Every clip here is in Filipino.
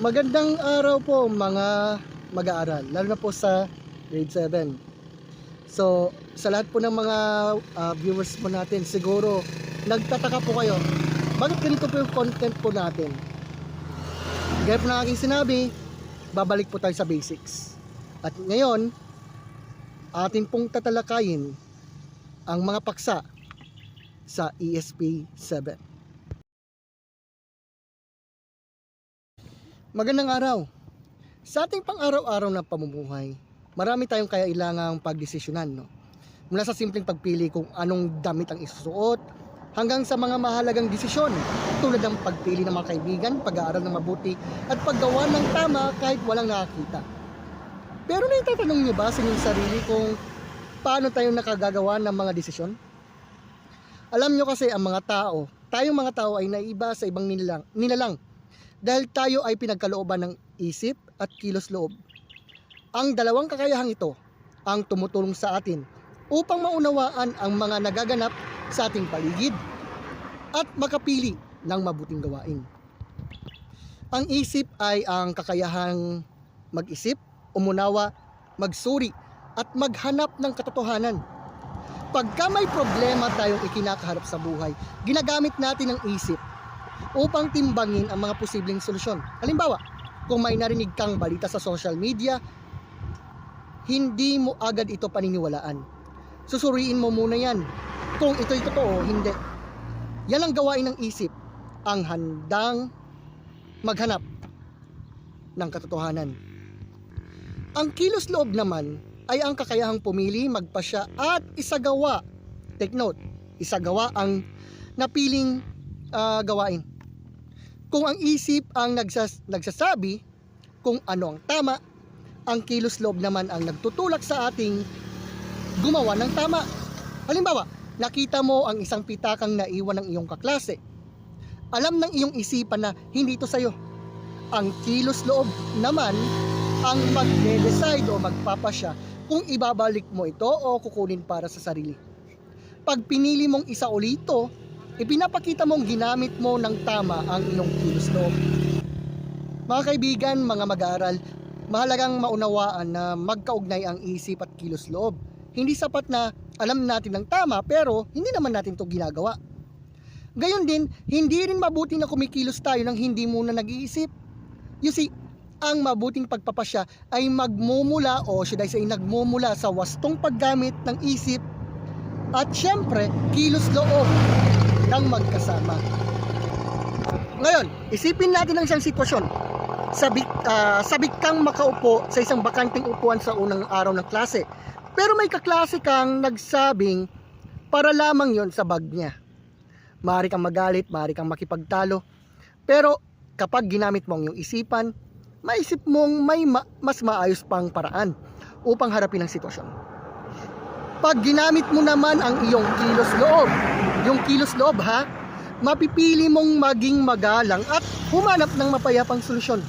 Magandang araw po mga mag-aaral, lalo na po sa grade 7. So, sa lahat po ng mga viewers po natin, siguro nagtataka po kayo, bakit ganito po yung content po natin? Gaya po ng aking sinabi, babalik po tayo sa basics. At ngayon, atin pong tatalakayin ang mga paksa sa ESP 7. Magandang araw. Sa ating pang-araw-araw na pamumuhay, marami tayong kailangang pagdesisyonan, no? Mula sa simpleng pagpili kung anong damit ang isusuot, hanggang sa mga mahalagang desisyon tulad ng pagpili ng mga kaibigan, pag-aaral ng mabuti, at paggawa ng tama kahit walang nakakita. Pero naitatanong niyo ba sa inyong sarili kung paano tayo nakagagawa ng mga desisyon? Alam niyo kasi tayong mga tao ay naiba sa ibang nilalang dahil tayo ay pinagkalooban ng isip at kilos loob. Ang dalawang kakayahang ito ang tumutulong sa atin upang maunawaan ang mga nagaganap sa ating paligid at makapili ng mabuting gawain. Ang isip ay ang kakayahang mag-isip, umunawa, magsuri at maghanap ng katotohanan. Pagka may problema tayong ikinakaharap sa buhay, ginagamit natin ang isip upang timbangin ang mga posibleng solusyon. Halimbawa, kung may narinig kang balita sa social media, hindi mo agad ito paniniwalaan. Susuriin mo muna yan kung ito'y totoo o hindi. Yan ang gawain ng isip, ang handang maghanap ng katotohanan. Ang kilos loob naman ay ang kakayahang pumili, magpasya at isagawa. Take note, isagawa ang napiling gawain. Kung ang isip ang nagsasabi kung ano ang tama, ang kilos loob naman ang nagtutulak sa ating gumawa ng tama. Halimbawa, nakita mo ang isang pitakang naiwan ng iyong kaklase. Alam ng iyong isipan na hindi ito sayo. Ang kilos loob naman ang magde-decide o magpapasya kung ibabalik mo ito o kukunin para sa sarili. Pag pinili mong isa ulit ito, ipinapakita mong ginamit mo ng tama ang iyong kilos loob. Mga kaibigan, mga mag-aaral, mahalagang maunawaan na magkaugnay ang isip at kilos loob. Hindi sapat na alam natin ng tama pero hindi naman natin ito ginagawa. Gayon din, hindi rin mabuti na kumikilos tayo nang hindi muna nag-iisip. You see, ang mabuting pagpapasya ay nagmumula sa wastong paggamit ng isip at syempre, kilos loob ng magkasama. Ngayon, isipin natin ang isang sitwasyon. Sabik kang makaupo sa isang bakanting upuan sa unang araw ng klase. Pero may kaklase kang nagsabing para lamang yon sa bag niya. Maaari kang magalit, maaari kang makipagtalo. Pero kapag ginamit mo ang iyong isipan, maisip mong may mas maayos pang paraan upang harapin ang sitwasyon. Pag ginamit mo naman ang iyong kilos loob, yung kilos loob mapipili mong maging magalang at humanap ng mapayapang solusyon.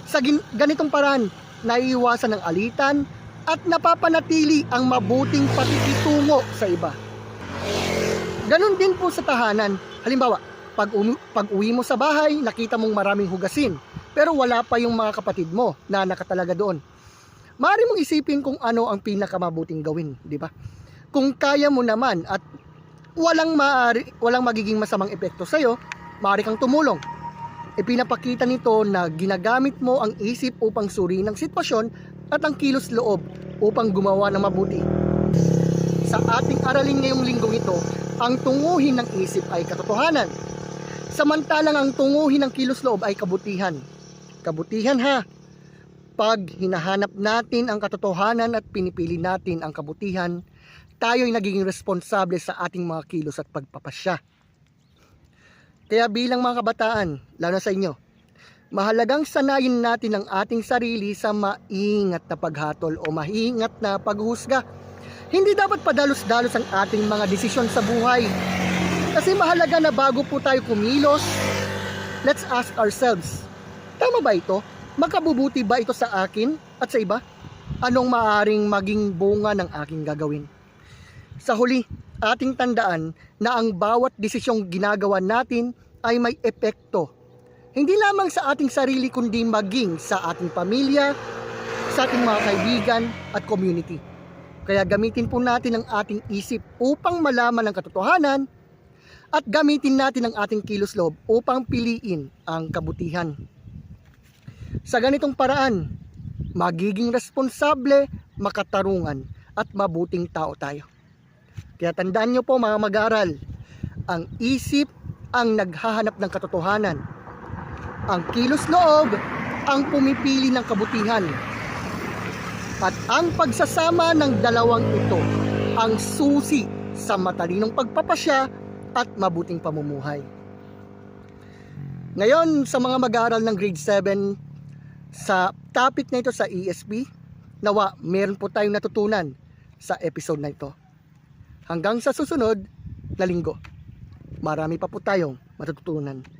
Sa ganitong paraan, naiiwasan ng alitan at napapanatili ang mabuting pakikitungo sa iba. Ganon din po sa tahanan. Halimbawa, pag uwi mo sa bahay, nakita mong maraming hugasin, pero wala pa yung mga kapatid mo na nakatalaga doon. Maaari mong isipin kung ano ang pinakamabuting gawin, di ba? Kung kaya mo naman at walang magiging masamang epekto sa iyo, maaari kang tumulong. Ipinapakita nito na ginagamit mo ang isip upang suriin ang sitwasyon at ang kilos loob upang gumawa ng mabuti. Sa ating aralin ngayong linggong ito, ang tunguhin ng isip ay katotohanan, samantalang ang tunguhin ng kilos loob ay kabutihan. Kabutihan Pag hinahanap natin ang katotohanan at pinipili natin ang kabutihan, tayo'y nagiging responsable sa ating mga kilos at pagpapasya. Kaya bilang mga kabataan, lalo na sa inyo, mahalagang sanayin natin ang ating sarili sa maingat na paghatol o maingat na paghusga. Hindi dapat padalos-dalos ang ating mga desisyon sa buhay. Kasi mahalaga na bago po tayo kumilos, let's ask ourselves, tama ba ito? Makabubuti ba ito sa akin at sa iba? Anong maaaring maging bunga ng aking gagawin? Sa huli, ating tandaan na ang bawat desisyong ginagawa natin ay may epekto Hindi lamang sa ating sarili kundi maging sa ating pamilya, sa ating mga kaibigan at community. Kaya gamitin po natin ang ating isip upang malaman ang katotohanan at gamitin natin ang ating kilos loob upang piliin ang kabutihan. Sa ganitong paraan, magiging responsable, makatarungan at mabuting tao tayo. Kaya tandaan nyo po mga mag-aaral, ang isip ang naghahanap ng katotohanan. Ang kilos loob ang pumipili ng kabutihan. At ang pagsasama ng dalawang ito ang susi sa matalinong pagpapasya at mabuting pamumuhay. Ngayon sa mga mag-aaral ng grade 7 sa topic na ito sa ESP, nawa meron po tayong natutunan sa episode na ito. Hanggang sa susunod na linggo, marami pa po tayong matututunan.